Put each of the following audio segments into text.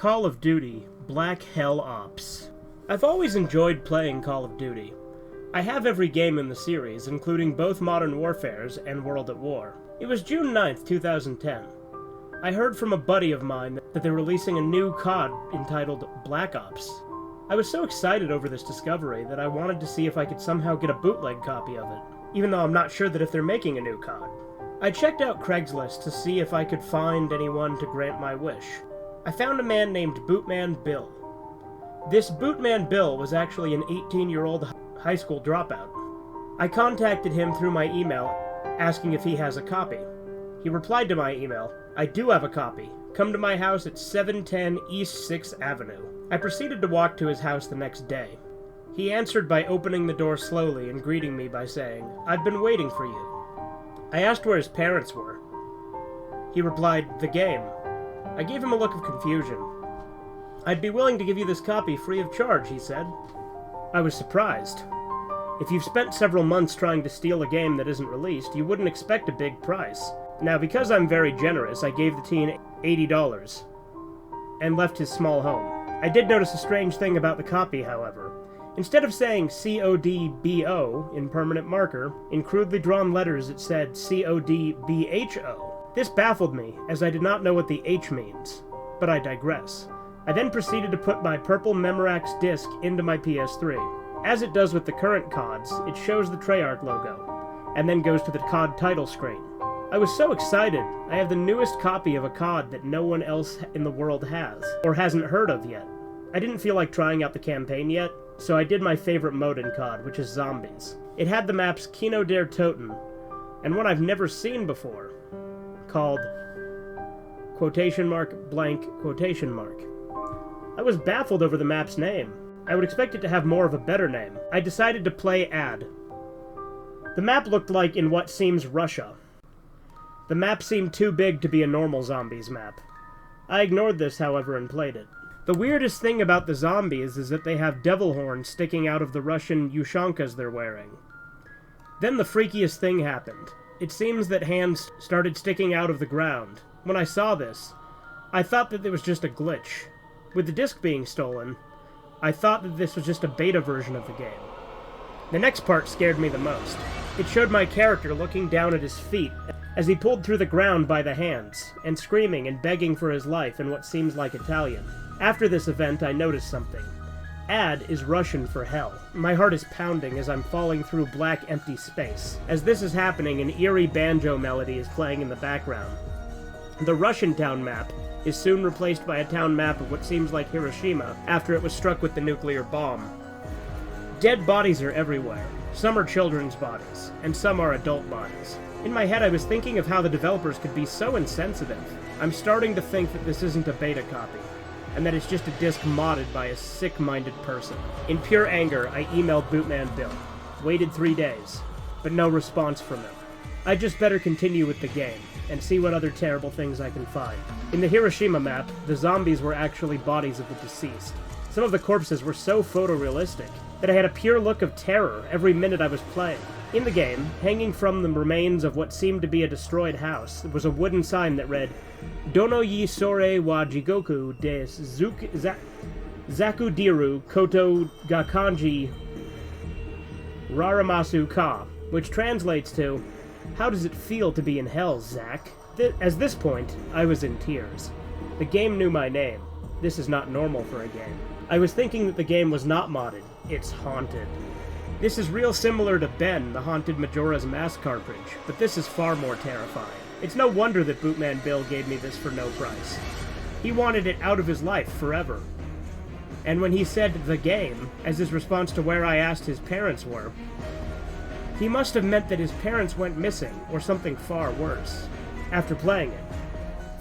Call of Duty Black Hell Ops. I've always enjoyed playing Call of Duty. I have every game in the series, including both Modern Warfares and World at War. It was June 9th, 2010. I heard from a buddy of mine that they're releasing a new COD entitled Black Ops. I was so excited over this discovery that I wanted to see if I could somehow get a bootleg copy of it, even though I'm not sure that if they're making a new COD. I checked out Craigslist to see if I could find anyone to grant my wish. I found a man named Bootman Bill. This Bootman Bill was actually an 18-year-old high school dropout. I contacted him through my email, asking if he has a copy. He replied to my email, "I do have a copy. Come to my house at 710 East 6th Avenue." I proceeded to walk to his house the next day. He answered by opening the door slowly and greeting me by saying, "I've been waiting for you." I asked where his parents were. He replied, "The game." I gave him a look of confusion. "I'd be willing to give you this copy free of charge," he said. I was surprised. If you've spent several months trying to steal a game that isn't released, you wouldn't expect a big price. Now, because I'm very generous, I gave the teen $80 and left his small home. I did notice a strange thing about the copy, however. Instead of saying CODBO in permanent marker, in crudely drawn letters it said CODBHO. This baffled me, as I did not know what the H means. But I digress. I then proceeded to put my purple Memorax disc into my PS3. As it does with the current CODs, it shows the Treyarch logo, and then goes to the COD title screen. I was so excited. I have the newest copy of a COD that no one else in the world has, or hasn't heard of yet. I didn't feel like trying out the campaign yet, so I did my favorite mode in COD, which is Zombies. It had the maps Kino der Toten, and one I've never seen before, called ... blank. I was baffled over the map's name. I would expect it to have more of a better name. I decided to play Ad. The map looked like in what seems Russia. The map seemed too big to be a normal Zombies map. I ignored this, however, and played it. The weirdest thing about the zombies is that they have devil horns sticking out of the Russian ushankas they're wearing. Then the freakiest thing happened. It seems that hands started sticking out of the ground. When I saw this, I thought that it was just a glitch. With the disc being stolen, I thought that this was just a beta version of the game. The next part scared me the most. It showed my character looking down at his feet as he pulled through the ground by the hands, and screaming and begging for his life in what seems like Italian. After this event, I noticed something. Ad is Russian for hell. My heart is pounding as I'm falling through black, empty space. As this is happening, an eerie banjo melody is playing in the background. The Russian town map is soon replaced by a town map of what seems like Hiroshima after it was struck with the nuclear bomb. Dead bodies are everywhere. Some are children's bodies, and some are adult bodies. In my head, I was thinking of how the developers could be so insensitive. I'm starting to think that this isn't a beta copy, and that it's just a disc modded by a sick-minded person. In pure anger, I emailed Bootman Bill. Waited 3 days, but no response from him. I just better continue with the game, and see what other terrible things I can find. In the Hiroshima map, the zombies were actually bodies of the deceased. Some of the corpses were so photorealistic that I had a pure look of terror every minute I was playing. In the game, hanging from the remains of what seemed to be a destroyed house, was a wooden sign that read, "Dono yi sore wa jigoku de zakudiru koto ga kanji raramasu ka," which translates to, "How does it feel to be in hell, Zack?" At this point, I was in tears. The game knew my name. This is not normal for a game. I was thinking that the game was not modded. It's haunted. This is real similar to Ben, the haunted Majora's Mask cartridge, but this is far more terrifying. It's no wonder that Bootman Bill gave me this for no price. He wanted it out of his life forever. And when he said "the game," as his response to where I asked his parents were, he must have meant that his parents went missing, or something far worse, after playing it.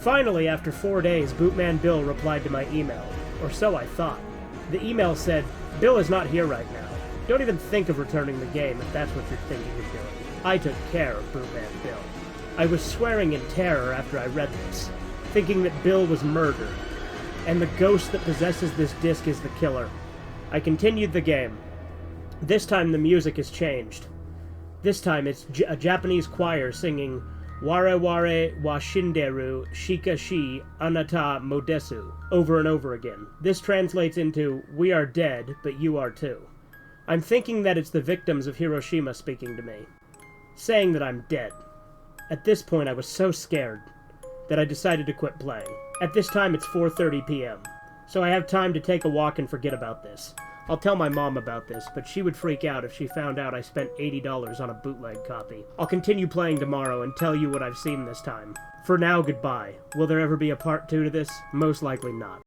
Finally, after 4 days, Bootman Bill replied to my email, or so I thought. The email said, "Bill is not here right now. Don't even think of returning the game if that's what you're thinking of doing." I took care of Bootman Bill. I was swearing in terror after I read this, thinking that Bill was murdered, and the ghost that possesses this disc is the killer. I continued the game. This time the music has changed. This time it's a Japanese choir singing Ware ware wa shinderu shika shi anata modesu, over and over again. This translates into, we are dead, but you are too. I'm thinking that it's the victims of Hiroshima speaking to me, saying that I'm dead. At this point, I was so scared that I decided to quit playing. At this time, it's 4:30 p.m., so I have time to take a walk and forget about this. I'll tell my mom about this, but she would freak out if she found out I spent $80 on a bootleg copy. I'll continue playing tomorrow and tell you what I've seen this time. For now, goodbye. Will there ever be a part 2 to this? Most likely not.